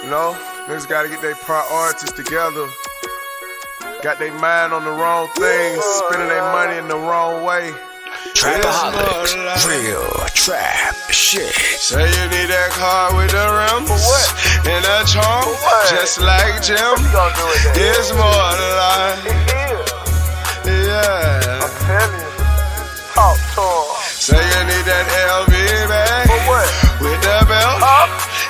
You know, niggas gotta get their priorities together. Got their mind on the wrong things, spending their money in the wrong way. Trapaholics, real trap shit. Say you need that car with the rims and a trunk, just like Jim. It's more than life. Yeah. I'm telling you. Talk to him. Say you need that LV bag with the belt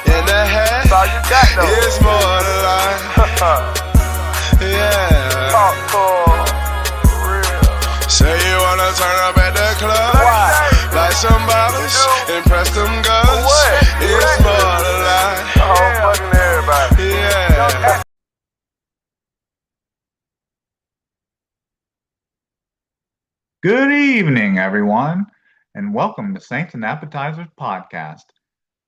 and the hat. That's all you got though. It's more than life. Yeah. Talk to him. Real. Say you wanna turn up at the club, like some bottles, impress them girls. It's more than life. Fucking everybody. Yeah. Good evening, everyone, and welcome to Saints and Appetizers podcast.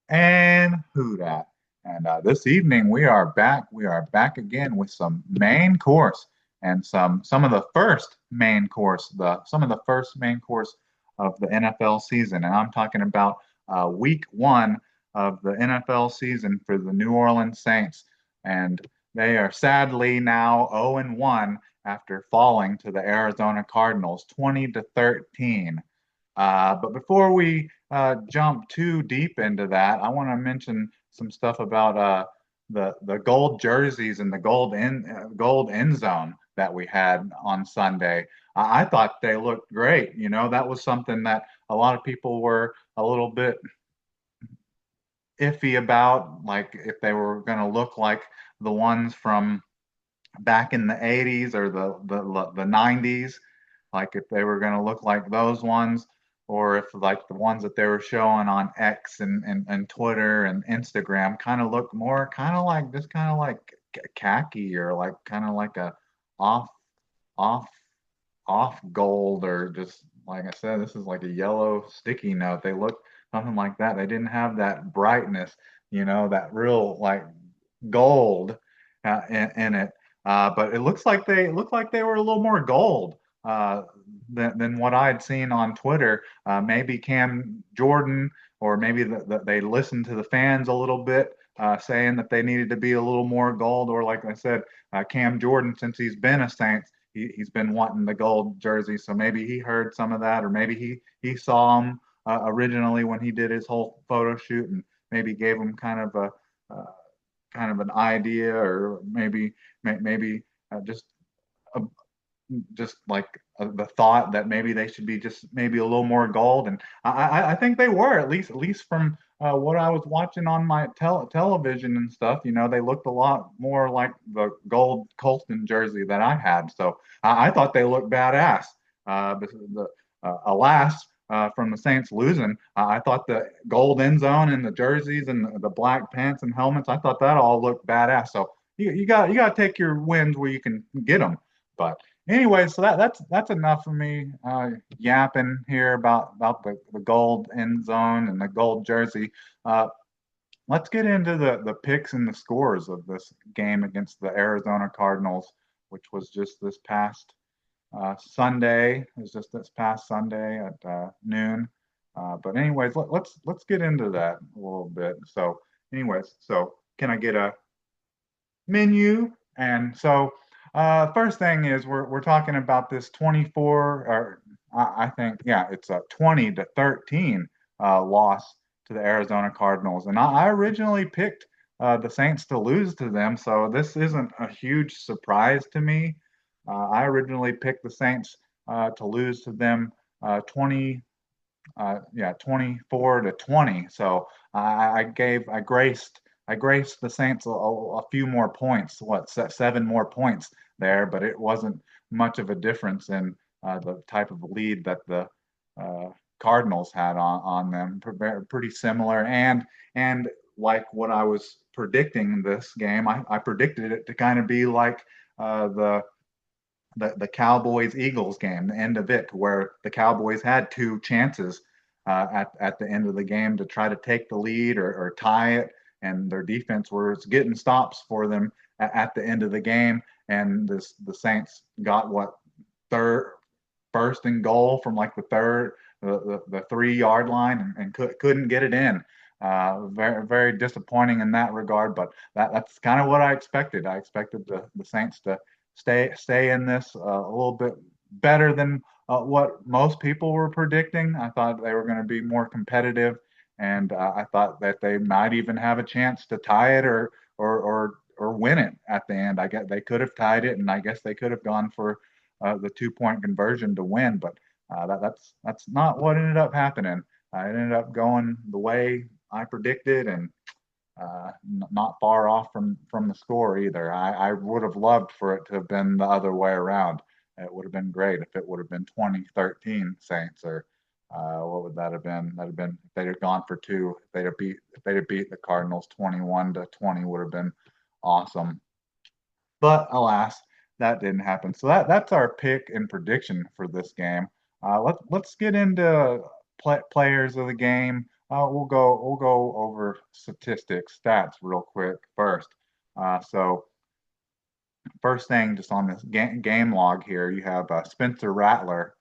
And who dat? And this evening we are back. We are back again with some main course and some of the first main course, some of the first main course of the NFL season. And I'm talking about week one of the NFL season for the New Orleans Saints. And they are sadly now 0-1 after falling to the Arizona Cardinals 20-13. But before we jump too deep into that, I want to mention some stuff about the gold jerseys and the gold end zone that we had on Sunday. I thought they looked great. You know, that was something that a lot of people were a little bit iffy about, like if they were going to look like the ones from back in the 80s or the 90s, like if they were going to look like those ones, or if like the ones that they were showing on X and Twitter and Instagram kind of look more kind of like khaki, or like kind of like a off off off gold, or just like I said, this is like a yellow sticky note. They look something like that. They didn't have that brightness, you know, that real like gold in it. But it looks like they were a little more gold than what I'd seen on Twitter. Maybe Cam Jordan, or maybe they listened to the fans a little bit, saying that they needed to be a little more gold. Or like I said, Cam Jordan, since he's been a Saints, he's been wanting the gold jersey. So maybe he heard some of that, or maybe he saw him originally when he did his whole photo shoot, and maybe gave him kind of an idea, or maybe uh, just like the thought that maybe they should be just maybe a little more gold. And I think they were, at least from what I was watching on my television and stuff. You know, they looked a lot more like the gold Colston jersey that I had. So I thought they looked badass. Alas, from the Saints losing, I thought the gold end zone and the jerseys and the black pants and helmets, I thought that all looked badass. So you got to take your wins where you can get them. But anyway, so that's enough for me yapping here about the gold end zone and the gold jersey. Let's get into the picks and the scores of this game against the Arizona Cardinals, which was just this past Sunday. It was just this past Sunday at noon. But anyways, let's get into that a little bit. So anyways, so can I get a menu? And so first thing is we're talking about this 24, or I think, yeah, it's a 20-13 loss to the Arizona Cardinals. And I originally picked the Saints to lose to them, so this isn't a huge surprise to me. I originally picked the Saints to lose to them 24-20. So I graced the Saints a few more points, 7 more points there, but it wasn't much of a difference in the type of lead that the Cardinals had on them. Pretty similar, and like what I was predicting in this game, I predicted it to kind of be like the Cowboys-Eagles game, the end of it, where the Cowboys had 2 chances at the end of the game to try to take the lead or tie it, and their defense was getting stops for them at the end of the game. And the Saints got first and goal from like the 3-yard line, and couldn't get it in. Very, very disappointing in that regard, but that's kind of what I expected. I expected the Saints to stay in this a little bit better than what most people were predicting. I thought they were going to be more competitive, and I thought that they might even have a chance to tie it or win it at the end. I guess they could have tied it, and I guess they could have gone for the 2-point conversion to win, but that's not what ended up happening. It ended up going the way I predicted, and not far off from the score either. I would have loved for it to have been the other way around. It would have been great if it would have been 2013 Saints, or what would that have been? That'd have been if they'd have gone for two. If they'd have beat the Cardinals 21-20, would have been awesome. But alas, that didn't happen. So that's our pick and prediction for this game. Let's get into players of the game. We'll go over statistics, stats real quick first. So first thing, just on this game log here, you have Spencer Rattler,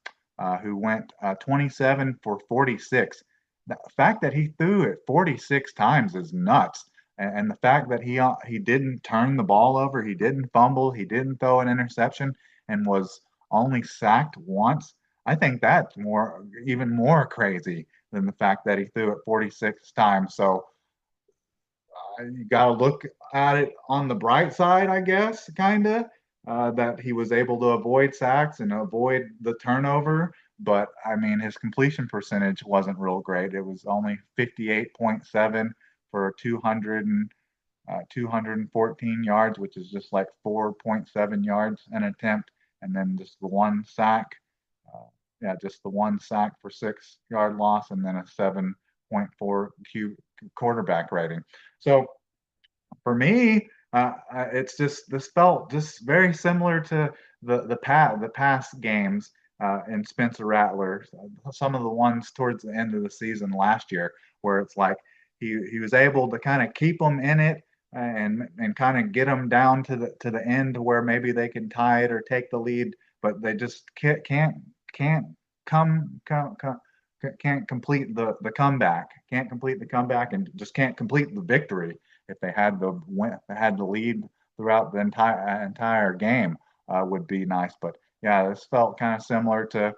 who went 27 for 46. The fact that he threw it 46 times is nuts. And the fact that he didn't turn the ball over, he didn't fumble, he didn't throw an interception, and was only sacked once. I think that's even more crazy than the fact that he threw it 46 times. So you got to look at it on the bright side, I guess, kind of, that he was able to avoid sacks and avoid the turnover. But I mean, his completion percentage wasn't real great. It was only 58.7 for 214 yards, which is just like 4.7 yards an attempt. And then just the one sack. Just the one sack for 6 yard loss, and then a 7.4 quarterback rating. So for me, it's just this felt just very similar to the past games in Spencer Rattler. Some of the ones towards the end of the season last year, where it's like he was able to kind of keep them in it and kind of get them down to the end to where maybe they can tie it or take the lead, but they just can't come, come, come can't complete the comeback, can't complete the comeback, and just can't complete the victory. If they had the lead throughout the entire game, would be nice. But yeah, this felt kind of similar to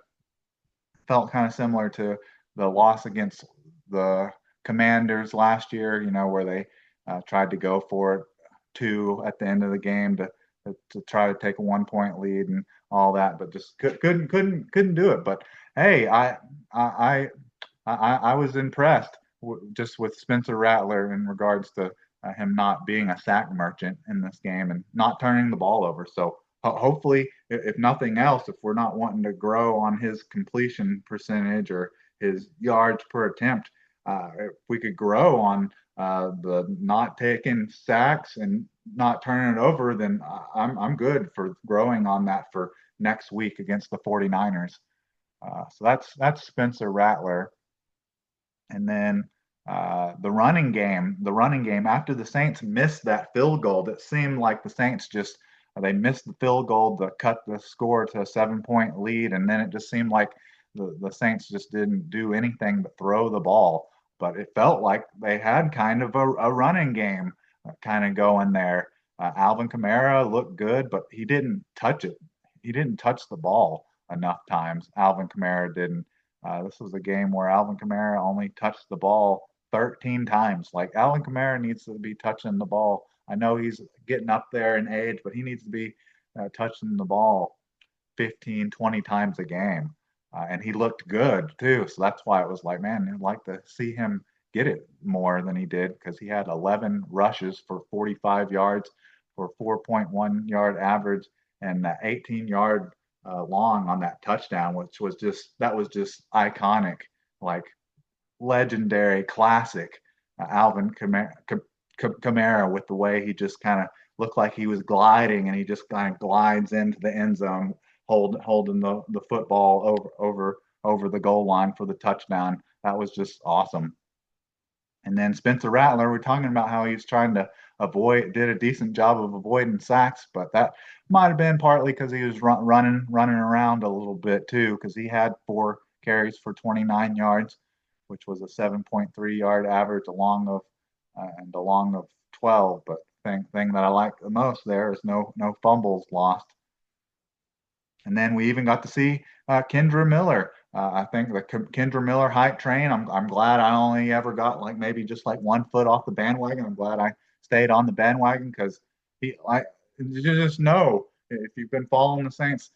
the loss against the Commanders last year. Where they tried to go for it two at the end of the game to try to take a 1-point lead and all that, but just couldn't do it. But hey, I I was impressed just with Spencer Rattler in regards to him not being a sack merchant in this game and not turning the ball over. So hopefully, if nothing else, if we're not wanting to grow on his completion percentage or his yards per attempt, if we could grow on the not taking sacks and not turning it over, then I'm good for growing on that for next week against the 49ers. So that's Spencer Rattler. And then the running game after the Saints missed that field goal, that seemed like the Saints just they missed the field goal to cut the score to a 7-point lead, and then it just seemed like the Saints just didn't do anything but throw the ball. But it felt like they had kind of a running game kind of going there. Alvin Kamara looked good, but he didn't touch it. He didn't touch the ball enough times. Alvin Kamara didn't. This was a game where Alvin Kamara only touched the ball 13 times. Like Alvin Kamara needs to be touching the ball. I know he's getting up there in age, but he needs to be touching the ball 15, 20 times a game. And he looked good too. So that's why it was like, man, I'd like to see him get it more than he did, because he had 11 rushes for 45 yards for 4.1 yard average and 18-yard long on that touchdown, which was just iconic, like legendary, classic Alvin Kamara with the way he just kind of looked like he was gliding, and he just kind of glides into the end zone, holding the football over the goal line for the touchdown. That was just awesome. And then Spencer Rattler, we're talking about how he's trying to did a decent job of avoiding sacks, but that might have been partly because he was running around a little bit too, because he had 4 carries for 29 yards. which was a 7.3 yard average along of and a long of 12. But thing that I like the most there is no fumbles lost. And then we even got to see Kendra Miller. I think the Kendra Miller hype train. I'm glad I only ever got like maybe just like 1 foot off the bandwagon. I'm glad I stayed on the bandwagon because you just know if you've been following the Saints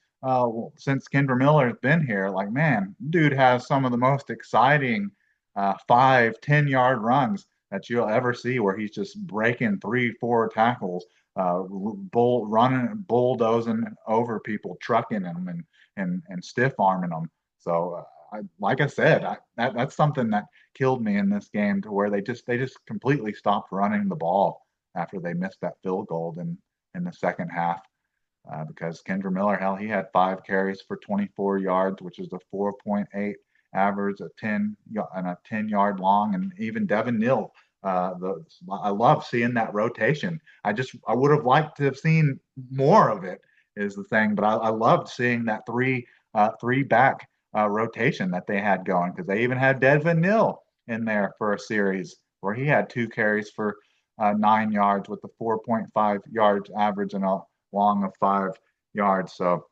since Kendra Miller has been here, like man, dude has some of the most exciting 5, 10 yard runs that you'll ever see where he's just breaking 3, 4 tackles running, bulldozing over people, trucking them, and stiff arming them. So, like I said, that's something that killed me in this game to where they just completely stopped running the ball after they missed that field goal in the second half. Because Kendra Miller, hell, he had 5 carries for 24 yards, which is a 4.8 average, and a 10 yard long, and even Devin Neal. I love seeing that rotation. I would have liked to have seen more of it is the thing, but I loved seeing that three back rotation that they had going because they even had Devin Neal in there for a series where he had 2 carries for 9 yards with a 4.5 yards average and a long of 5 yards. So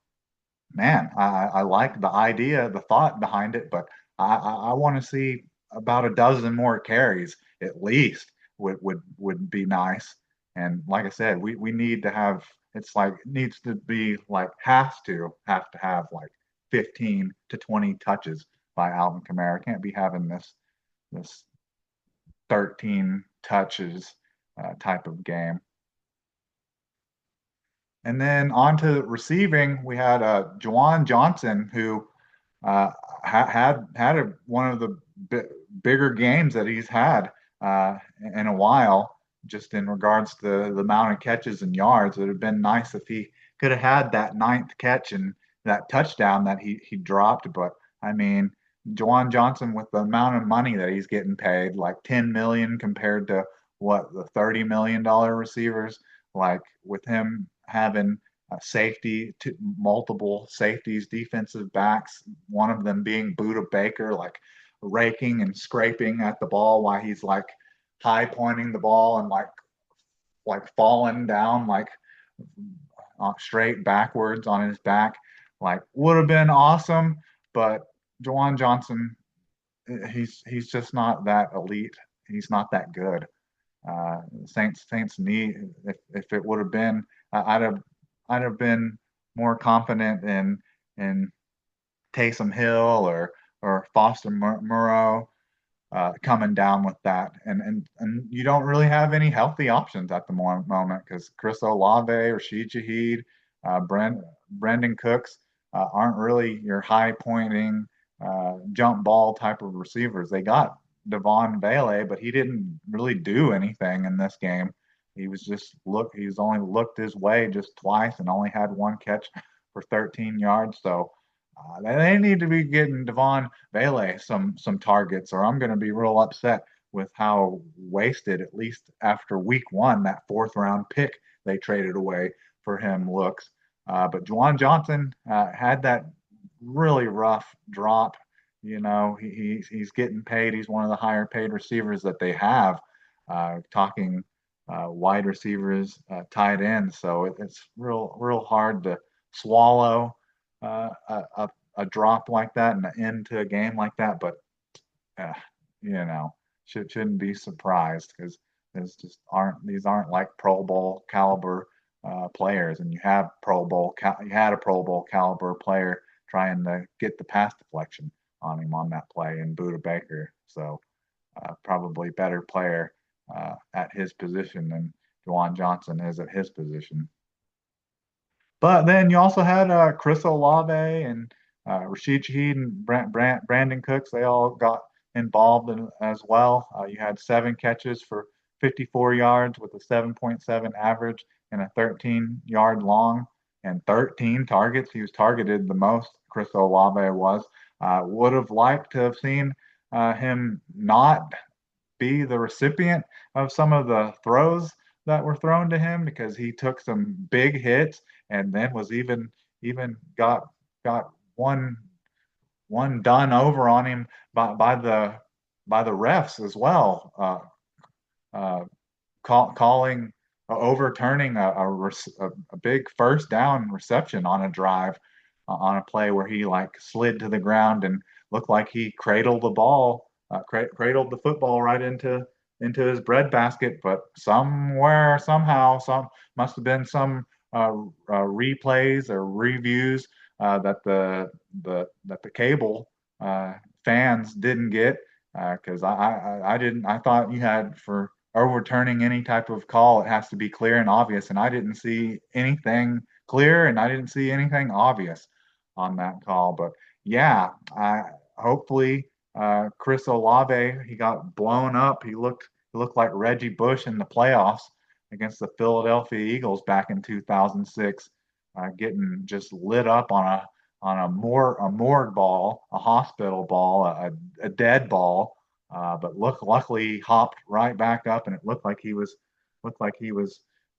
man, I like the idea, the thought behind it, but I want to see about a dozen more carries at least would be nice. And like I said, we need to have it's like it needs to be like have to have like 15 to 20 touches by Alvin Kamara. Can't be having this 13 touches type of game. And then on to receiving, we had Juwan Johnson, who had one of the bigger games that he's had in a while, just in regards to the amount of catches and yards. It would have been nice if he could have had that ninth catch and that touchdown that he dropped. But I mean, Juwan Johnson with the amount of money that he's getting paid, like 10 million compared to what the $30 million receivers, like with him having multiple safeties, defensive backs, one of them being Buda Baker, like raking and scraping at the ball while he's like high pointing the ball and like falling down like straight backwards on his back. Like would have been awesome, but Juwan Johnson, he's just not that elite. He's not that good. Saints need if it would have been, I'd have been more confident in Taysom Hill or Foster Moreau coming down with that. And you don't really have any healthy options at the moment because Chris Olave, Rashid Shaheed, Brandon Cooks aren't really your high pointing jump ball type of receivers. They got Devon Vele, but he didn't really do anything in this game. He's only looked his way just twice and only had 1 catch for 13 yards. So they need to be getting Devon Vele some targets, or I'm going to be real upset with how wasted, at least after week 1, that 4th round pick they traded away for him looks. But Juwan Johnson had that really rough drop. You know, he's getting paid. He's one of the higher paid receivers that they have. Talking wide receivers, tight ends. So it's real hard to swallow a drop like that and an end to a game like that. But uh, you know, shouldn't be surprised because these aren't like Pro Bowl caliber players, and you had a Pro Bowl caliber player trying to get the pass deflection on him on that play in Buda Baker. So probably better player at his position than Juwan Johnson is at his position. But then you also had Chris Olave and Rashid Shaheed and Brandon Cooks. They all got involved as well. You had 7 catches for 54 yards with a 7.7 average and a 13-yard long and 13 targets. He was targeted the most, Chris Olave was. Would have liked to have seen him not be the recipient of some of the throws that were thrown to him because he took some big hits and then was even got one done over on him by by the refs as well, uh, calling overturning a big first down reception on a drive on a play where he like slid to the ground and looked like he cradled the ball, cradled the football right into his breadbasket. But somewhere, somehow, some must have been some replays or reviews that the cable fans didn't get because I didn't. I thought you had for overturning any type of call, it has to be clear and obvious. And I didn't see anything clear and I didn't see anything obvious on that call. But yeah, hopefully Chris Olave, he got blown up. He looked like Reggie Bush in the playoffs against the Philadelphia Eagles back in 2006, getting just lit up on a morgue ball, a hospital ball, a dead ball. But luckily he hopped right back up, and it looked like he was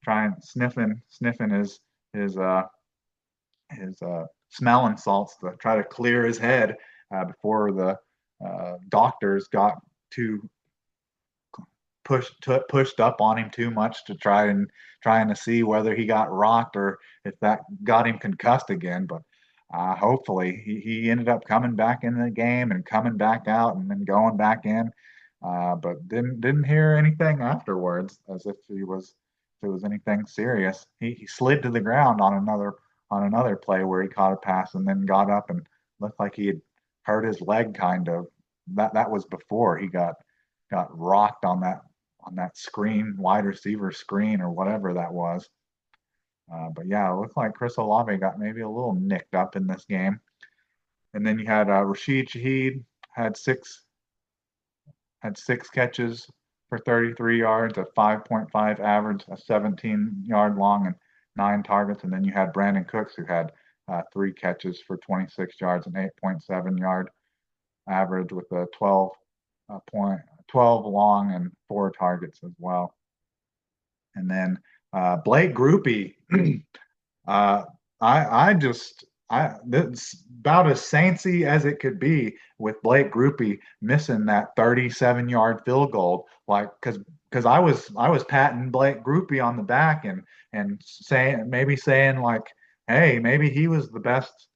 trying sniffing his smelling salts to try to clear his head before the doctors got too pushed up on him too much to trying to see whether he got rocked or if that got him concussed again. But hopefully he ended up coming back in the game and coming back out and then going back in. But didn't hear anything afterwards as if it was anything serious. He slid to the ground on another play where he caught a pass and then got up and looked like he had hurt his leg kind of. That was before he got rocked on that screen, wide receiver screen or whatever that was. But yeah, it looked like Chris Olave got maybe a little nicked up in this game. And then you had Rashid Shaheed had six catches for 33 yards, a 5.5 average, a 17-yard long, and 9 targets. And then you had Brandon Cooks, who had 3 catches for 26 yards and 8.7 yard average with a 12 long and 4 targets as well. And then Blake Groupie, uh, that's about as saintsy as it could be with Blake Groupie missing that 37-yard field goal. Like, because I was patting Blake Groupie on the back and saying like, hey, maybe he was the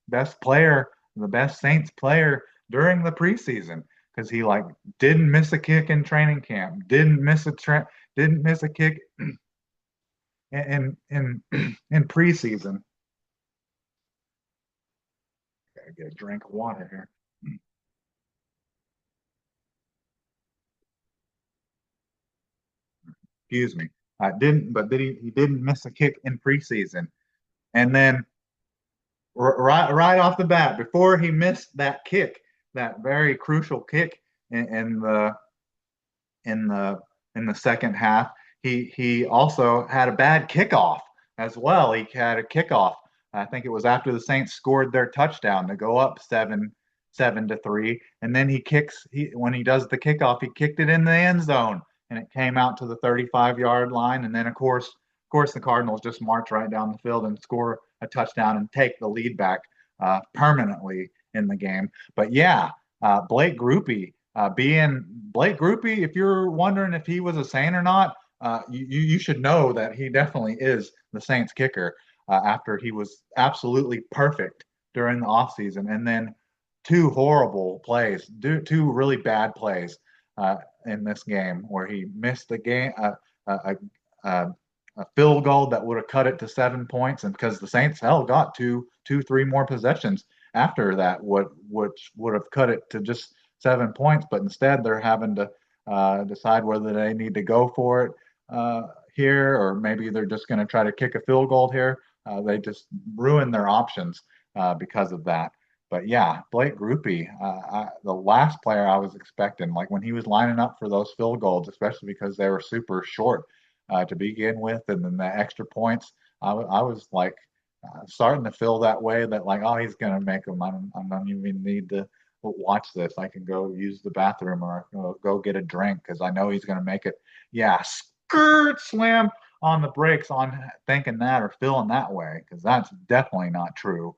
best player, the best Saints player during the preseason because he like didn't miss a kick in training camp, didn't miss a kick in preseason. Gotta get a drink of water here. Excuse me. He didn't miss a kick in preseason. And then right off the bat, before he missed that kick, that very crucial kick in in the in the second half, he also had a bad kickoff as well. He had a kickoff. I think it was after the Saints scored their touchdown to go up 7-3, and then when he does the kickoff, he kicked it in the end zone, and it came out to the 35-yard line, and then of course the Cardinals just march right down the field and score a touchdown and take the lead back permanently in the game. But yeah, Blake Groupie being Blake Groupie, if you're wondering if he was a Saint or not, you should know that he definitely is the Saints kicker after he was absolutely perfect during the offseason. And then two horrible plays, two really bad plays in this game where he missed the game, a field goal that would have cut it to 7 points. And because the Saints got three more possessions after that, which would have cut it to just 7 points, but instead they're having to decide whether they need to go for it here, or maybe they're just going to try to kick a field goal here. They just ruin their options because of that. But yeah, Blake Groupie, the last player I was expecting, like when he was lining up for those field goals, especially because they were super short to begin with, and then the extra points, I was like starting to feel that way that like, oh, he's going to make them. I don't even need to watch this. I can go use the bathroom or go get a drink because I know he's going to make it. Yeah, skirt slam on the brakes on thinking that or feeling that way because that's definitely not true.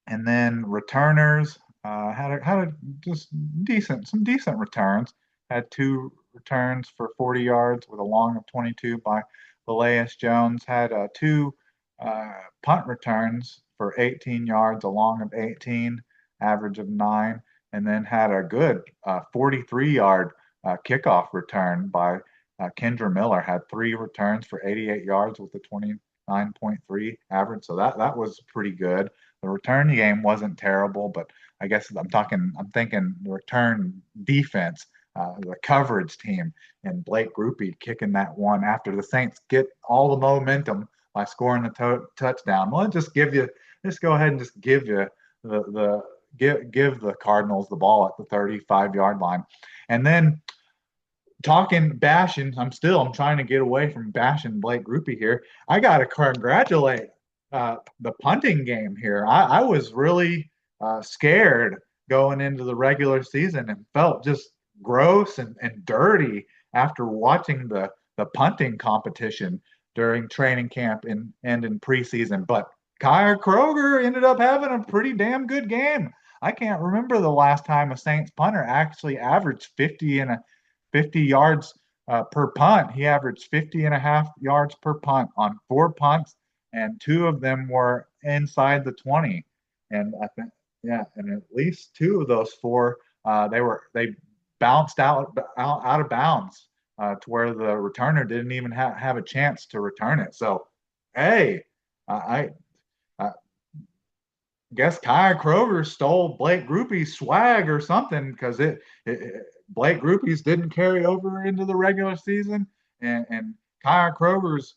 And then returners, Had a just some decent returns. Had two returns for 40 yards with a long of 22 by Velais Jones. Had two punt returns for 18 yards, a long of 18, average of 9, and then had a good 43-yard kickoff return by Kendra Miller. Had three returns for 88 yards with a 29.3 average. So that was pretty good. The return game wasn't terrible, but I guess I'm thinking the return defense, the coverage team, and Blake Groupie kicking that one after the Saints get all the momentum by scoring the touchdown. Well, just go ahead and just give you give the Cardinals the ball at the 35-yard line, and then bashing. I'm trying to get away from bashing Blake Groupie here. I got to congratulate the punting game here. I was really scared going into the regular season and felt just gross and dirty after watching the punting competition during training camp and in preseason. But Kyle Kroger ended up having a pretty damn good game. I can't remember the last time a Saints punter actually averaged 50 yards per punt. He averaged 50 and a half yards per punt on 4 punts, and two of them were inside the 20. And I think, yeah, and at least two of those four, they bounced out of bounds to where the returner didn't even have a chance to return it. So, hey, I guess Kai Kroger stole Blake Groupie's swag or something because Blake Groupie's didn't carry over into the regular season, and Kai Kroger's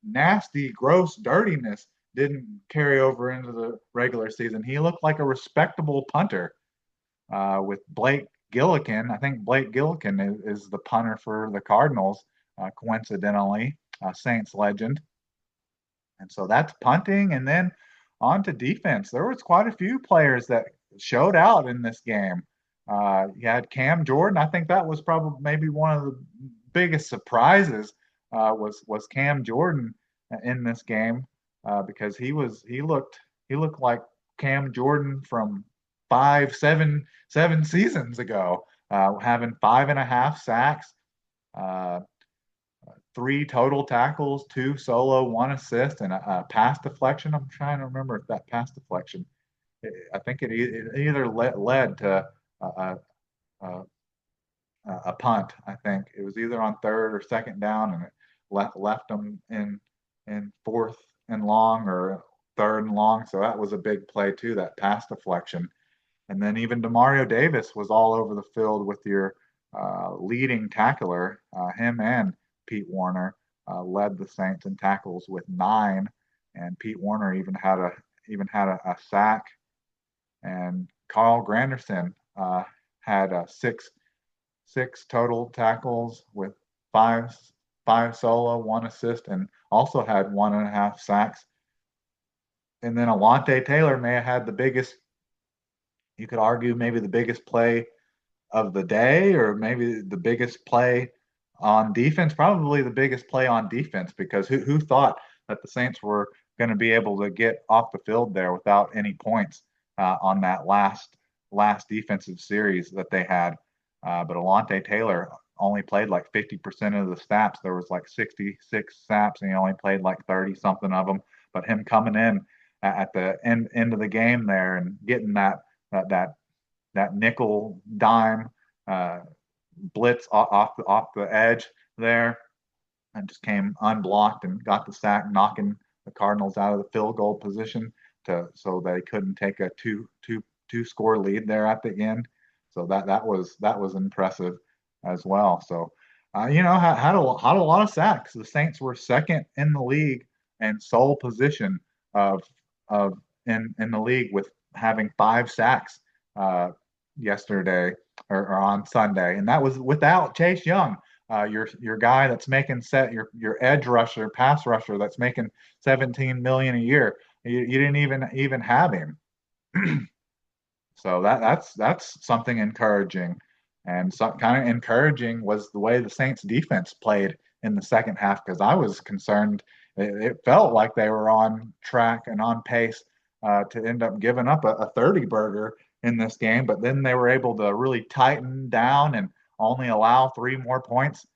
nasty, gross dirtiness didn't carry over into the regular season. He looked like a respectable punter with Blake Gillikin. I think Blake Gillikin is the punter for the Cardinals, coincidentally, Saints legend. And so that's punting. And then on to defense. There was quite a few players that showed out in this game. You had Cam Jordan. I think that was probably maybe one of the biggest surprises was Cam Jordan in this game because he looked like Cam Jordan from 7 seasons ago, having 5.5 sacks, uh, 3 total tackles, 2 solo, 1 assist, and a pass deflection. I'm trying to remember if that pass deflection, I think it either led to a, a, a punt. I think it was either on third or second down, and it left them in fourth and long or third and long. So that was a big play too, that pass deflection. And then even Demario Davis was all over the field with your leading tackler. Him and Pete Warner led the Saints in tackles with 9, and Pete Warner even had a sack. And Carl Granderson had 6 total tackles with five solo, 1 assist, and also had 1.5 sacks. And then Alontae Taylor may have had the biggest, you could argue, maybe the biggest play of the day, or maybe the biggest play on defense, probably the biggest play on defense, because who thought that the Saints were going to be able to get off the field there without any points on that last defensive series that they had. But Alontae Taylor only played like 50% of the snaps. There was like 66 snaps, and he only played like 30 something of them. But him coming in at the end of the game there and getting that nickel dime blitz off the edge there, and just came unblocked and got the sack, knocking the Cardinals out of the field goal position so they couldn't take a two score lead there at the end. So that was impressive as well. So had a lot of sacks. The Saints were second in the league and sole position in the league with having 5 sacks yesterday or on Sunday, and that was without Chase Young, your guy that's making your edge rusher, pass rusher that's making 17 million a year. You didn't even have him. So that's something encouraging, and some kind of encouraging was the way the Saints defense played in the second half, because I was concerned. It felt like they were on track and on pace to end up giving up a 30 burger in this game, but then they were able to really tighten down and only allow 3 more points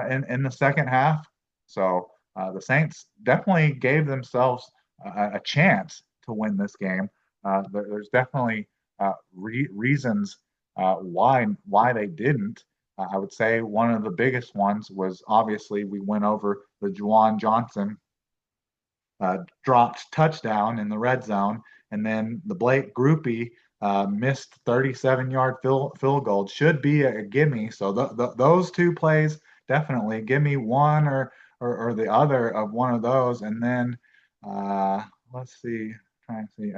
in the second half. So the Saints definitely gave themselves a chance to win this game. There's definitely reasons why they didn't. I would say one of the biggest ones was obviously we went over the Juwan Johnson dropped touchdown in the red zone, and then the Blake Groupie missed 37-yard field goal. Should be a gimme. So those two plays definitely give me one or the other of one of those, and then let's see, trying to see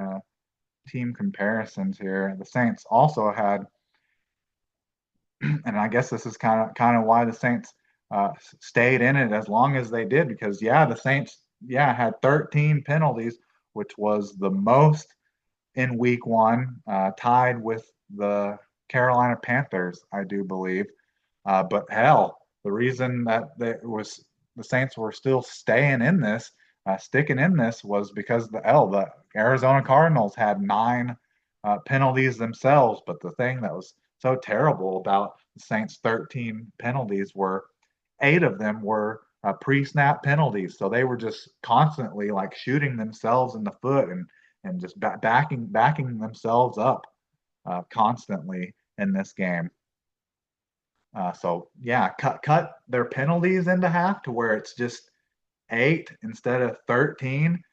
team comparisons here. The Saints also had, and I guess this is kind of why the Saints stayed in it as long as they did, because the Saints had 13 penalties, which was the most in week one, tied with the Carolina Panthers, I do believe. But hell, the reason that the Saints were still staying in this, sticking in this, was because the Arizona Cardinals had 9 penalties themselves. But the thing that was so terrible about the Saints' 13 penalties were 8 of them were pre-snap penalties. So they were just constantly like shooting themselves in the foot and just backing themselves up constantly in this game. So yeah, cut their penalties into half to where it's just 8 instead of 13,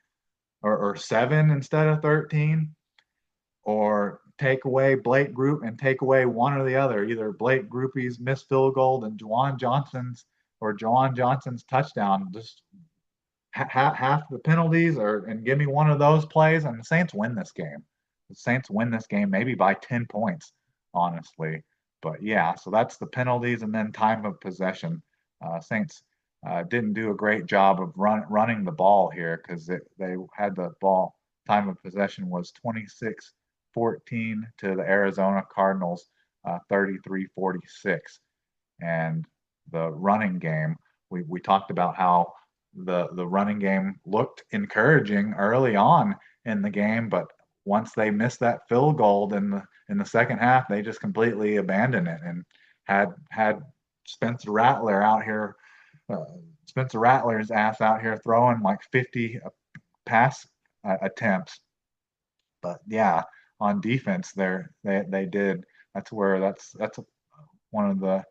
or 7 instead of 13, or take away Blake Group and take away one or the other, either Blake Groupie's missed field goal and Juwan Johnson's touchdown. Just half the penalties, and give me one of those plays, and the Saints win this game. The Saints win this game maybe by 10 points, honestly. But yeah, so that's the penalties, and then time of possession. Saints didn't do a great job of running the ball here, because they had the ball. Time of possession was 26-14 to the Arizona Cardinals, 33-46. And the running game, we talked about how the running game looked encouraging early on in the game, but once they missed that field goal in the second half, they just completely abandoned it and had Spencer Rattler out here, Spencer Rattler's ass out here throwing like 50 pass attempts. But yeah, on defense they did. That's one of the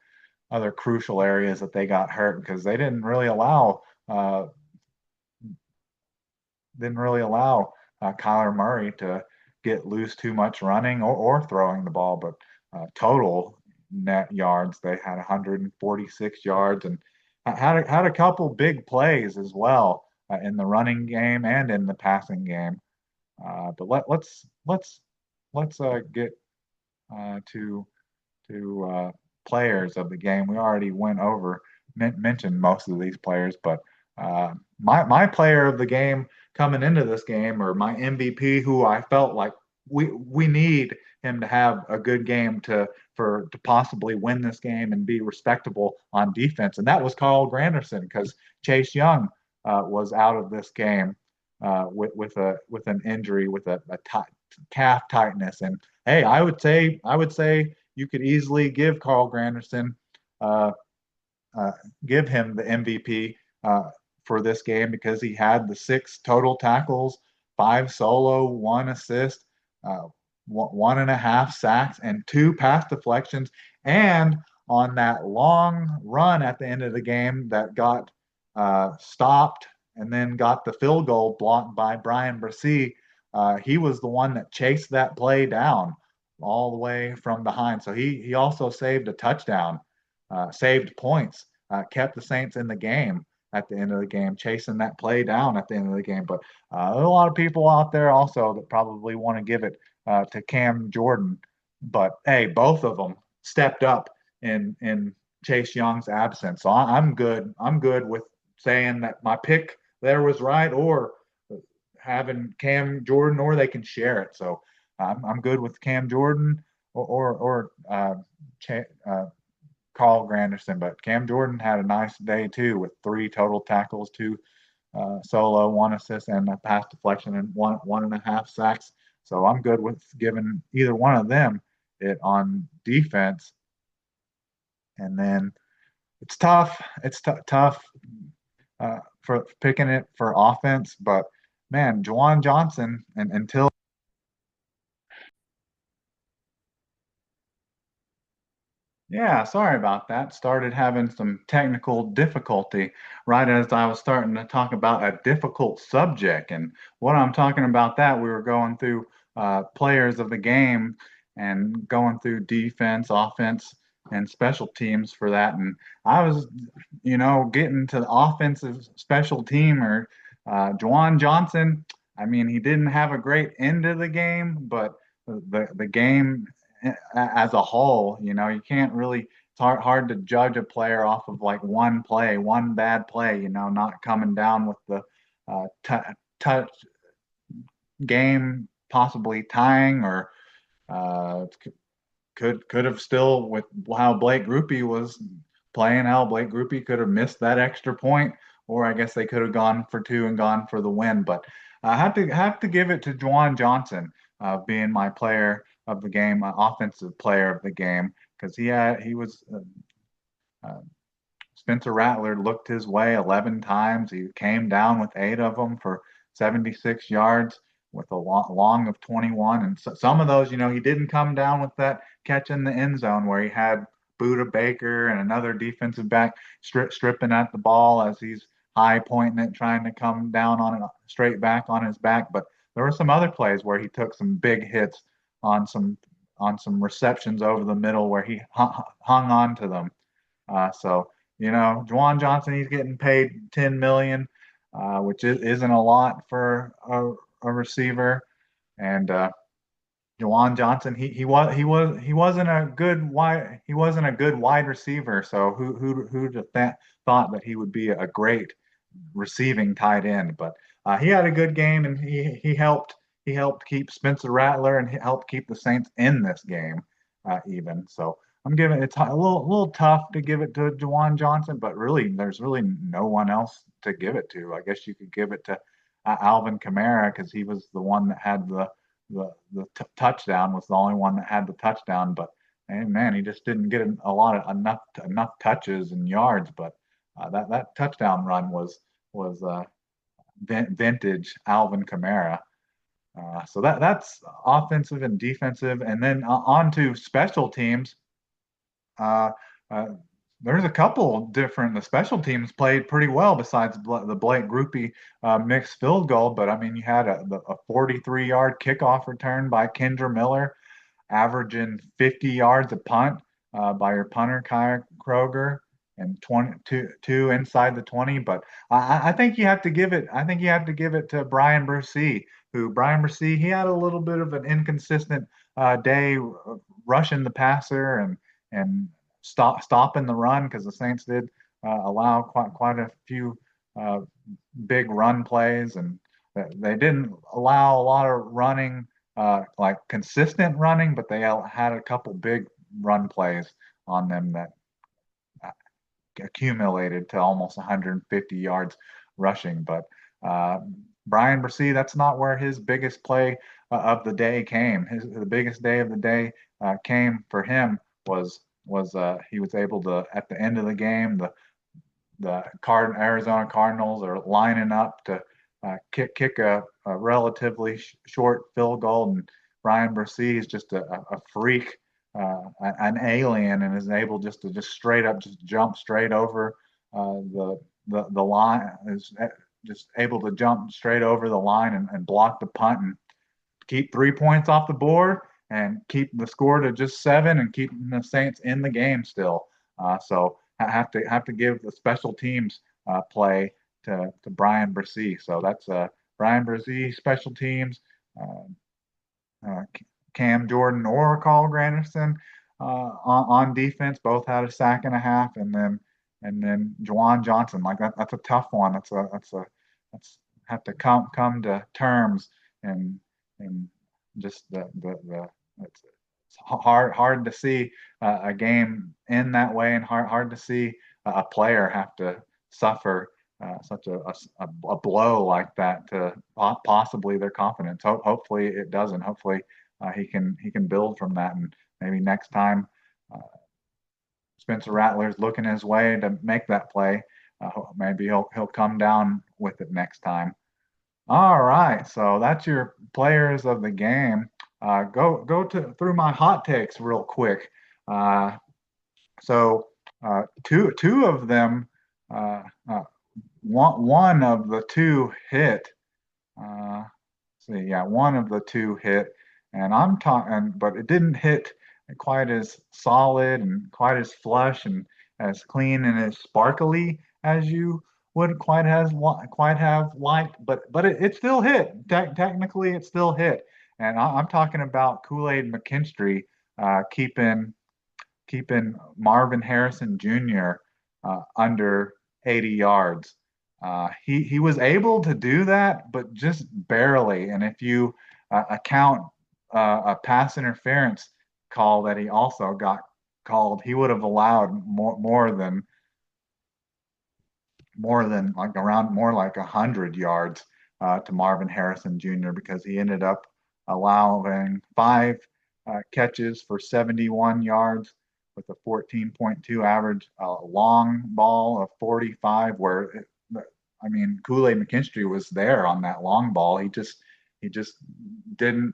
other crucial areas that they got hurt, because they didn't really allow Kyler Murray to get loose too much running or throwing the ball. But total net yards, they had 146 yards and had a couple big plays as well in the running game and in the passing game. But let's get to players of the game. We already went over mentioned most of these players, but my player of the game coming into this game, or my MVP, who I felt like we need him to have a good game to possibly win this game and be respectable on defense, and that was Carl Granderson, because Chase Young was out of this game with an injury, with a calf tightness. And hey, I would say you could easily give Carl Granderson give him the MVP for this game, because he had the 6 total tackles, 5 solo, 1 assist, 1.5 sacks, and 2 pass deflections. And on that long run at the end of the game that got stopped and then got the field goal blocked by Brian Brissy, he was the one that chased that play down all the way from behind. So he also saved a touchdown, saved points, kept the Saints in the game at the end of the game, chasing that play down at the end of the game. But a lot of people out there also that probably want to give it to Cam Jordan. But hey, both of them stepped up in Chase Young's absence. So I'm good. I'm good with saying that my pick there was right, or having Cam Jordan, or they can share it. So I'm good with Cam Jordan or Carl Granderson. But Cam Jordan had a nice day too, with 3 total tackles, 2 solo, 1 assist, and a pass deflection, and 1.5 sacks. So I'm good with giving either one of them it on defense. And then it's tough. It's tough for picking it for offense, but man, Juwan Johnson and until yeah, sorry about that. Started having some technical difficulty right as I was starting to talk about a difficult subject. And what I'm talking about that we were going through players of the game and going through defense, offense, and special teams for that. And I was, getting to the offensive special teamer, Juwan Johnson. I mean, he didn't have a great end of the game, but the game as a whole. You can't really. It's hard to judge a player off of like one play, one bad play. Not coming down with the touch game, possibly tying or could have still with how Blake Grupe was playing. How Blake Grupe could have missed that extra point, or I guess they could have gone for two and gone for the win. But I have to give it to Juwan Johnson, being my player of the game, offensive player of the game, because he was uh, Spencer Rattler looked his way 11 times. He came down with eight of them for 76 yards with a long of 21. And so, some of those, he didn't come down with that catch in the end zone where he had Buda Baker and another defensive back stripping at the ball as he's high pointing it, trying to come down on it straight back on his back. But there were some other plays where he took some big hits on some receptions over the middle where he hung on to them. So Juwan Johnson, he's getting paid 10 million, which isn't a lot for a receiver. And Juwan Johnson, he wasn't a good wide receiver. So who'd have thought that he would be a great receiving tight end? But he had a good game, and he helped keep Spencer Rattler, and he helped keep the Saints in this game, even. So I'm giving it's a little tough to give it to Juwan Johnson, but really there's really no one else to give it to. I guess you could give it to Alvin Kamara because he was the one that had the touchdown, was the only one that had the touchdown. But hey, man, he just didn't get a lot of enough touches and yards. But that touchdown run was vintage Alvin Kamara. So that's offensive and defensive, and then on to special teams. Uh, uh, there's a couple different. The special teams played pretty well besides the Blake Grupe mixed field goal. But I mean, you had a 43-yard kickoff return by Kendra Miller, averaging 50 yards a punt by your punter Kaya Kroger, and 22 inside the 20. But I think you have to give it. I think you have to give it to Brian Brucey, who Brian Brucey he had a little bit of an inconsistent day rushing the passer and stopping the run because the Saints did allow quite a few uh, big run plays, and they didn't allow a lot of running, like consistent running, but they had a couple big run plays on them that accumulated to almost 150 yards rushing. But uh, Brian Bresee, that's not where his biggest play of the day came. The biggest day of the day came for him was he was able to at the end of the game the Arizona Cardinals are lining up to kick a relatively short field goal, and Brian Bresee is just a freak, an alien, and is able just straight up just jump straight over the line. Is just able to jump straight over the line and block the punt and keep 3 points off the board and keep the score to just seven and keep the Saints in the game still. So I have to give the special teams play to Brian Bresee. So that's Brian Bresee special teams. Uh, Cam Jordan or Carl Granderson on defense both had a sack and a half, and then Juwan Johnson, like that's a tough one. That's have to come to terms, and just the it's hard to see a game in that way, and hard to see a player have to suffer such a blow like that to possibly their confidence. Hopefully it doesn't. Hopefully he can build from that, and maybe next time uh, Spencer Rattler's looking his way to make that play, maybe he'll come down with it next time. All right, so that's your players of the game. Go to through my hot takes real quick. Uh, two of them, uh, uh, one of the two hit. Uh, see, yeah, one of the two hit, and I'm talking, but it didn't hit quite as solid and quite as flush and as clean and as sparkly as you would quite have liked, but it still hit. Technically, it still hit, and I'm talking about Kool-Aid McKinstry keeping Marvin Harrison Jr. Under 80 yards. He was able to do that, but just barely. And if you account a pass interference call that he also got called, he would have allowed more than like around more like 100 yards to Marvin Harrison Jr. because he ended up allowing five catches for 71 yards with a 14.2 average, long ball of 45, I mean, Kool-Aid McKinstry was there on that long ball. He just didn't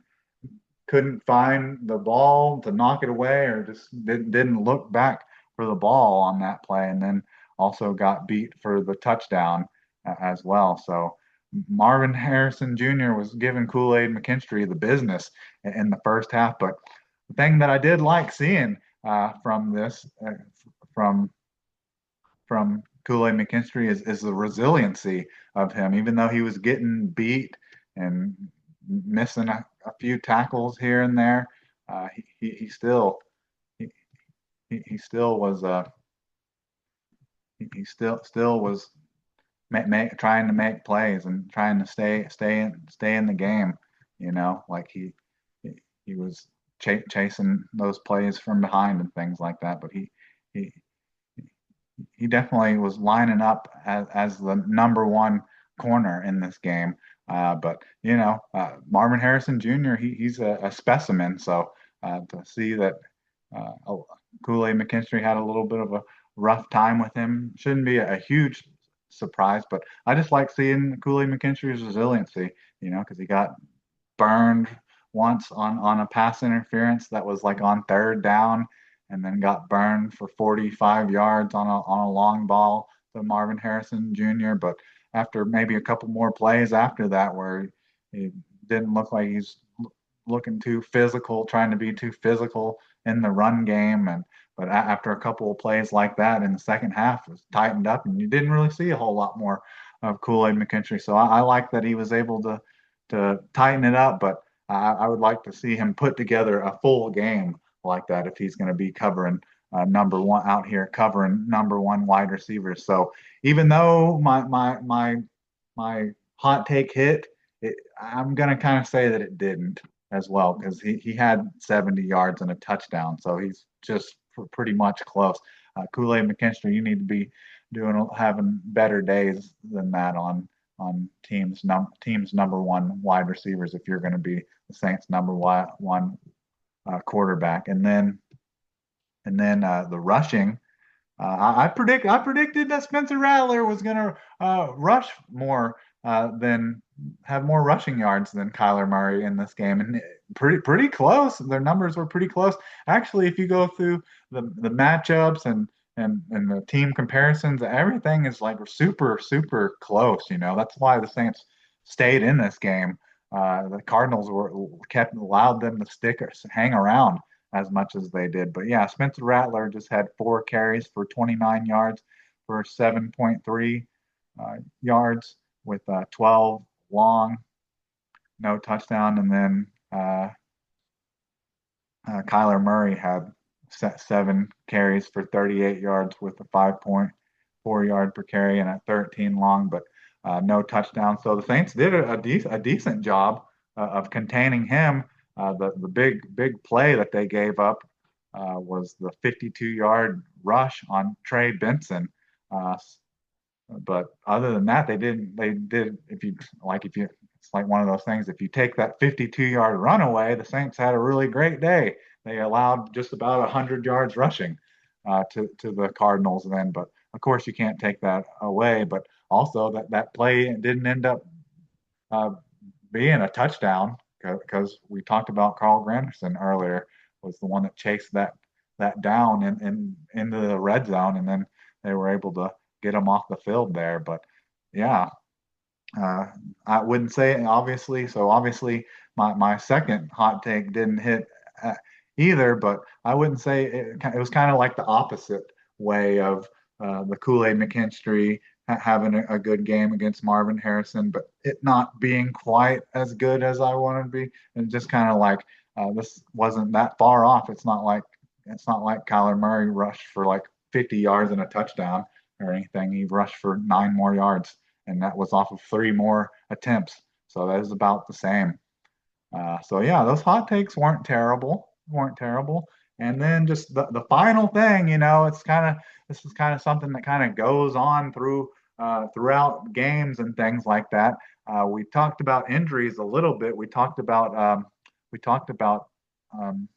couldn't find the ball to knock it away, or just didn't look back for the ball on that play, and then also got beat for the touchdown as well. So Marvin Harrison Jr. was giving Kool-Aid McKinstry the business in the first half. But the thing that I did like seeing from this, from Kool-Aid McKinstry is the resiliency of him, even though he was getting beat and missing a few tackles here and there. He still he, he still was he still was trying to make plays and trying to stay in the game. Like he was chasing those plays from behind and things like that. But he he definitely was lining up as the number one corner in this game. But Marvin Harrison Jr. He's a specimen. So to see that Kool-Aid McKinstry had a little bit of a rough time with him shouldn't be a huge surprise. But I just like seeing Kool-Aid McKinstry's resiliency. Because he got burned once on a pass interference that was like on third down, and then got burned for 45 yards on a long ball to Marvin Harrison Jr. But after maybe a couple more plays after that, where he didn't look like he's looking too physical, trying to be too physical in the run game, but after a couple of plays like that in the second half, it was tightened up, and you didn't really see a whole lot more of Kool-Aid McKinstry. So I like that he was able to tighten it up, but I would like to see him put together a full game like that if he's going to be covering number one out here, covering number one wide receivers. So even though my hot take hit, I'm going to kind of say that it didn't as well, because he had 70 yards and a touchdown, so he's just pretty much close. Kool-Aid McKinstry, you need to be having better days than that on teams number one wide receivers if you're going to be the Saints number one quarterback. And then the rushing. I predicted that Spencer Rattler was going to rush more than have more rushing yards than Kyler Murray in this game, and pretty close. Their numbers were pretty close. Actually, if you go through the matchups and the team comparisons, everything is like super close. That's why the Saints stayed in this game. The Cardinals allowed them to stick or hang around as much as they did. But yeah, Spencer Rattler just had 4 carries for 29 yards for 7.3 yards with 12 long, no touchdown. And then Kyler Murray had 7 carries for 38 yards with a 5.4 yard per carry and a 13 long, but no touchdown. So the Saints did a decent job of containing him. The big play that they gave up was the 52-yard rush on Trey Benson. But other than that, they did, if you, it's like one of those things, if you take that 52-yard run away, the Saints had a really great day. They allowed just about 100 yards rushing to the Cardinals then. But of course, you can't take that away. But also that play didn't end up uh, being a touchdown because we talked about Carl Granderson earlier was the one that chased that down into the red zone, and then they were able to get him off the field there. But yeah, uh, I wouldn't say obviously. So obviously, my second hot take didn't hit uh, either, but I wouldn't say it was kind of like the opposite way of the Kool-Aid McKinstry having a good game against Marvin Harrison, but it not being quite as good as I wanted to be, and just kind of like this wasn't that far off. It's not like Kyler Murray rushed for like 50 yards and a touchdown or anything. He rushed for 9 more yards, and that was off of 3 more attempts. So that is about the same. So yeah, those hot takes weren't terrible. And then just the final thing, this is kind of something that kind of goes on throughout games and things like that. We talked about injuries a little bit. We talked about um,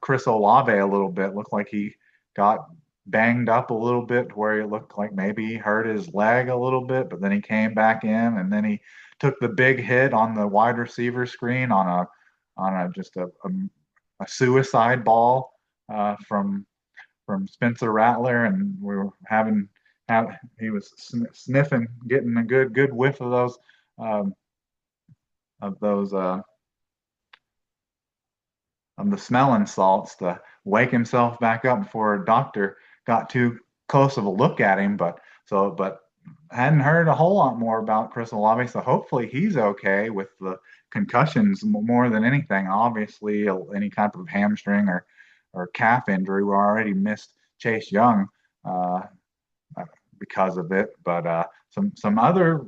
Chris Olave a little bit. Looked like he got banged up a little bit where it looked like maybe he hurt his leg a little bit, but then he came back in and then he took the big hit on the wide receiver screen on a just a suicide ball from Spencer Rattler, and we were he was sniffing, getting a good whiff um, of those the smelling salts to wake himself back up before a doctor got too close of a look at him. But hadn't heard a whole lot more about Chris Olave, so hopefully he's okay with the concussions more than anything. Obviously, any type of hamstring or calf injury. We already missed Chase Young uh, because of it, but some other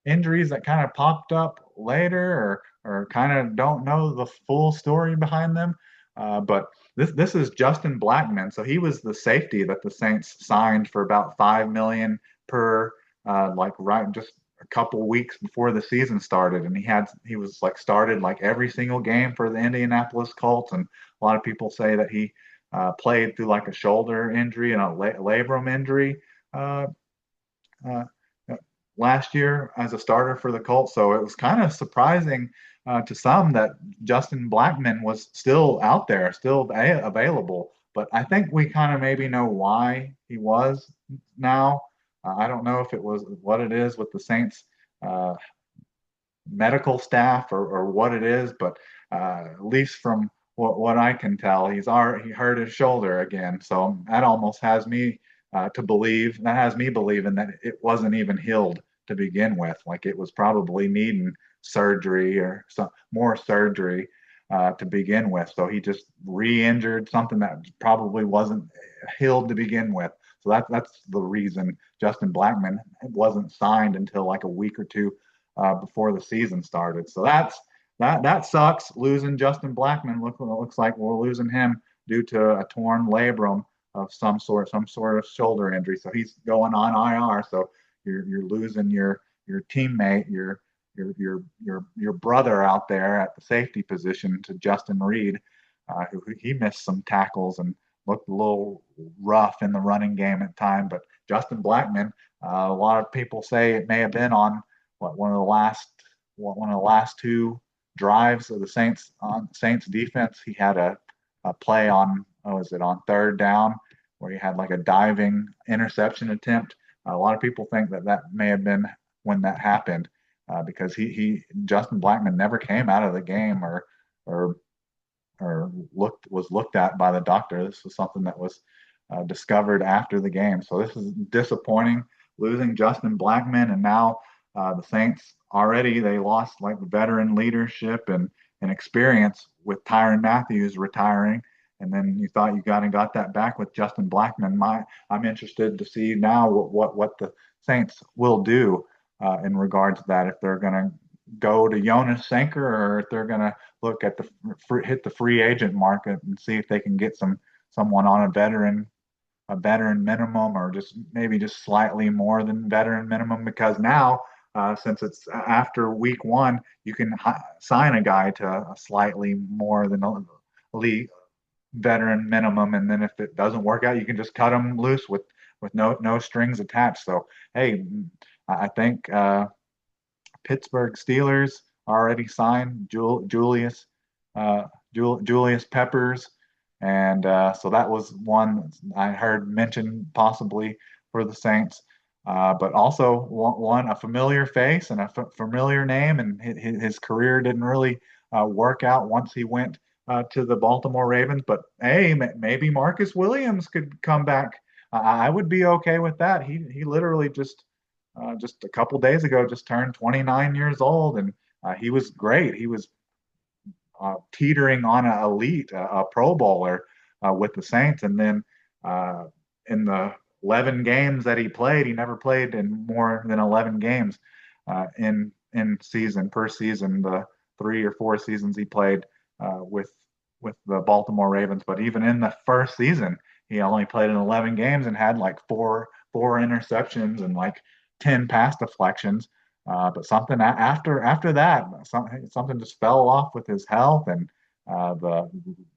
injuries that kind of popped up later or kind of don't know the full story behind them. But this is Justin Blackmon. So he was the safety that the Saints signed for about 5 million per like right just a couple weeks before the season started, and he was like started like every single game for the Indianapolis Colts, and a lot of people say that he played through like a shoulder injury and a labrum injury uh, uh, last year as a starter for the Colts. So it was kind of surprising to some that Justin Blackmon was still out there, still available. But I think we kind of maybe know why he was now. I don't know if it was what it is with the Saints uh, medical staff or what it is, but at least from what I can tell, he hurt his shoulder again. So that almost has me has me believing that it wasn't even healed to begin with. Like it was probably needing surgery or some more surgery to begin with. So he just re-injured something that probably wasn't healed to begin with. So that's the reason Justin Blackmon wasn't signed until like a week or two before the season started. So that sucks. Losing Justin Blackmon looks like we're losing him due to a torn labrum of some sort of shoulder injury. So he's going on IR. So you're losing your teammate, your brother out there at the safety position to Justin Reed, who he missed some tackles and looked a little rough in the running game at time. But Justin Blackmon, a lot of people say it may have been on one of the last two drives of the Saints defense. He had a play on was it on third down where he had like a diving interception attempt. A lot of people think that may have been when that happened because Justin Blackmon never came out of the game or was looked at by the doctor. This was something that was discovered after the game. So this is disappointing, losing Justin Blackmon, and now the Saints already they lost like veteran leadership and experience with Tyrann Mathieu retiring, and then you thought you got that back with Justin Blackmon. I'm interested to see now what the Saints will do in regards to that. If they're going to go to Jonas Sanker or if they're going to look at hit the free agent market and see if they can get someone on a veteran a veteran minimum, or just maybe just slightly more than veteran minimum, because now since it's after week one, you can sign a guy to a slightly more than a league veteran minimum, and then if it doesn't work out, you can just cut them loose with no strings attached. So hey, I think Pittsburgh Steelers already signed Julius Peppers, and so that was one I heard mentioned possibly for the Saints. But also one a familiar face and a familiar name, and his career didn't really work out once he went to the Baltimore Ravens. But hey, maybe Marcus Williams could come back. I would be okay with that. He literally just a couple days ago just turned 29 years old, and he was great. He was teetering on an elite, a Pro Bowler with the Saints, and then in the 11 games that he played, he never played in more than 11 games in season per season. The 3 or 4 seasons he played with the Baltimore Ravens, but even in the first season, he only played in 11 games and had like four interceptions and like 10 pass deflections. But something after that, something just fell off with his health, and the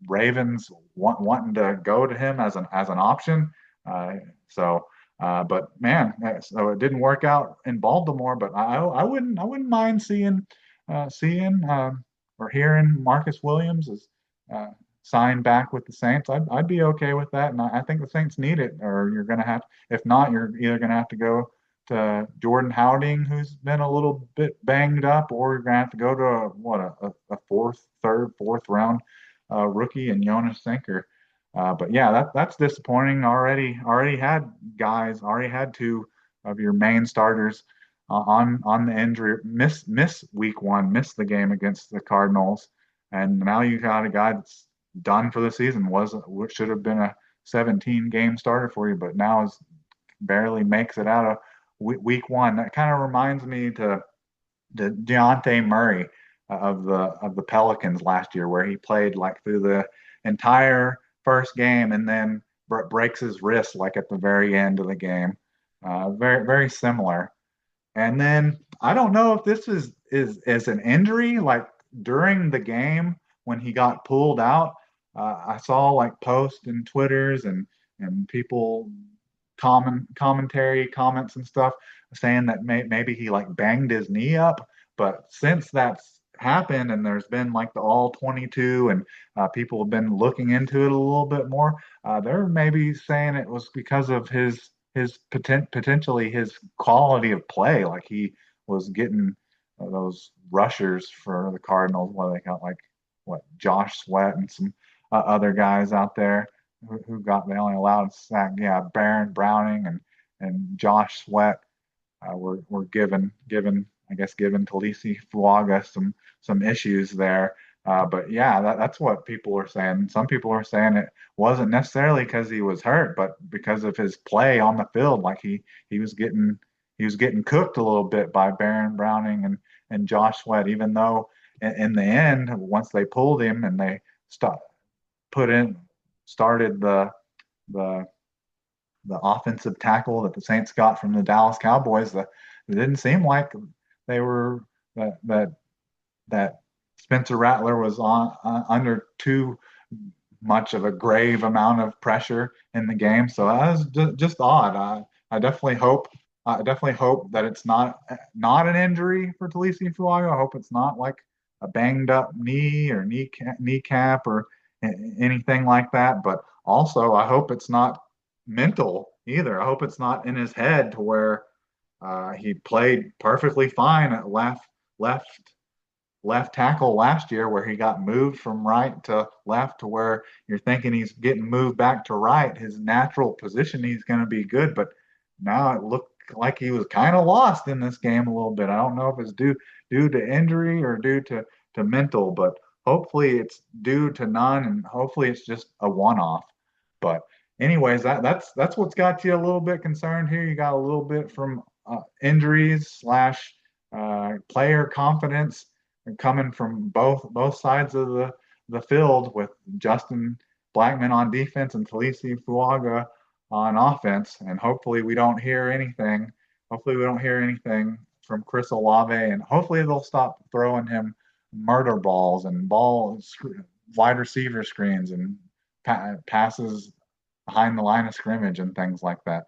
Ravens wanting to go to him as an option. But man, so it didn't work out in Baltimore. But I wouldn't mind seeing or hearing Marcus Williams is signed back with the Saints. I'd be okay with that, and I think the Saints need it. Or you're gonna have, if not, you're either gonna have to go to Jordan Howding, who's been a little bit banged up, or you're gonna have to go to a fourth round rookie and Jonas Sinker. But yeah, that's disappointing. Already had two of your main starters on the injury, miss week one, miss the game against the Cardinals, and now you got a guy that's done for the season. Which should have been a 17 game starter for you, but now is barely makes it out of week one. That kind of reminds me to Deontay Murray of the Pelicans last year, where he played like through the entire first game and then breaks his wrist like at the very end of the game. Very similar. And then I don't know if this is an injury. Like during the game when he got pulled out, I saw like posts and Twitters and people commentary comments and stuff saying that maybe he like banged his knee up. But since that's happened and there's been like the all 22 and people have been looking into it a little bit more, they're maybe saying it was because of his potentially his quality of play. Like he was getting those rushers for the Cardinals, where they got like what Josh Sweat and some other guys out there who got, they only allowed sack. Yeah, Baron Browning and Josh Sweat were given Talisi Fuaga some issues there. But yeah, that's what people are saying. Some people are saying it wasn't necessarily because he was hurt, but because of his play on the field. Like he was getting cooked a little bit by Baron Browning and Josh Sweat. Even though in the end, once they pulled him and they started the offensive tackle that the Saints got from the Dallas Cowboys, it didn't seem like they were that Spencer Rattler was under too much of a grave amount of pressure in the game. So that was just odd. I definitely hope that it's not an injury for Talisi Fuaga. I hope it's not like a banged up knee or kneecap or anything like that. But also, I hope it's not mental either. I hope it's not in his head to where he played perfectly fine at left tackle last year, where he got moved from right to left, to where you're thinking he's getting moved back to right. His natural position, he's going to be good, but now it looked like he was kind of lost in this game a little bit. I don't know if it's due to injury or due to mental, but hopefully it's due to none, and hopefully it's just a one-off. But anyways, that's what's got you a little bit concerned here. You got a little bit from injuries slash player confidence coming from both sides of the, field, with Justin Blackmon on defense and Talisi Fuaga on offense, and hopefully we don't hear anything. Hopefully we don't hear anything from Chris Olave, and hopefully they'll stop throwing him murder balls and wide receiver screens and passes behind the line of scrimmage and things like that.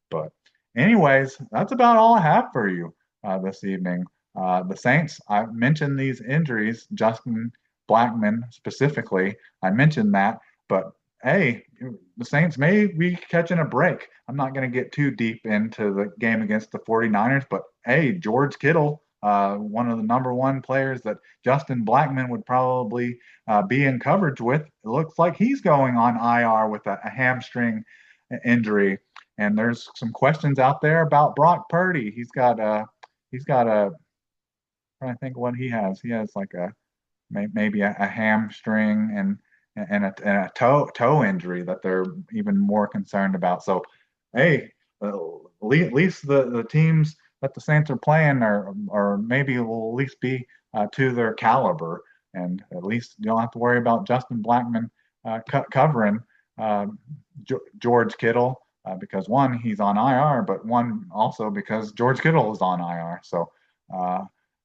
But anyways, that's about all I have for you this evening. The Saints, I mentioned these injuries, Justin Blackmon specifically. I mentioned that, but hey, the Saints may be catching a break. I'm not going to get too deep into the game against the 49ers, but hey, George Kittle, one of the number one players that Justin Blackmon would probably be in coverage with, it looks like he's going on IR with a hamstring injury. And there's some questions out there about Brock Purdy. He's got a trying to think what he has. He has like maybe a hamstring and a toe injury that they're even more concerned about. So, hey, at least the teams that the Saints are playing are maybe will at least be to their caliber, and at least you don't have to worry about Justin Blackmon covering uh, George Kittle. Because one, he's on IR, but one also because George Kittle is on IR. So uh,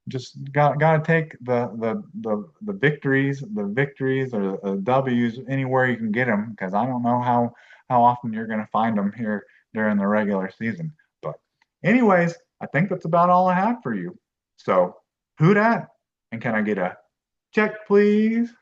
just got to take the victories or the W's anywhere you can get them, because I don't know how often you're going to find them here during the regular season. But anyways, I think that's about all I have for you. So who dat? And can I get a check, please?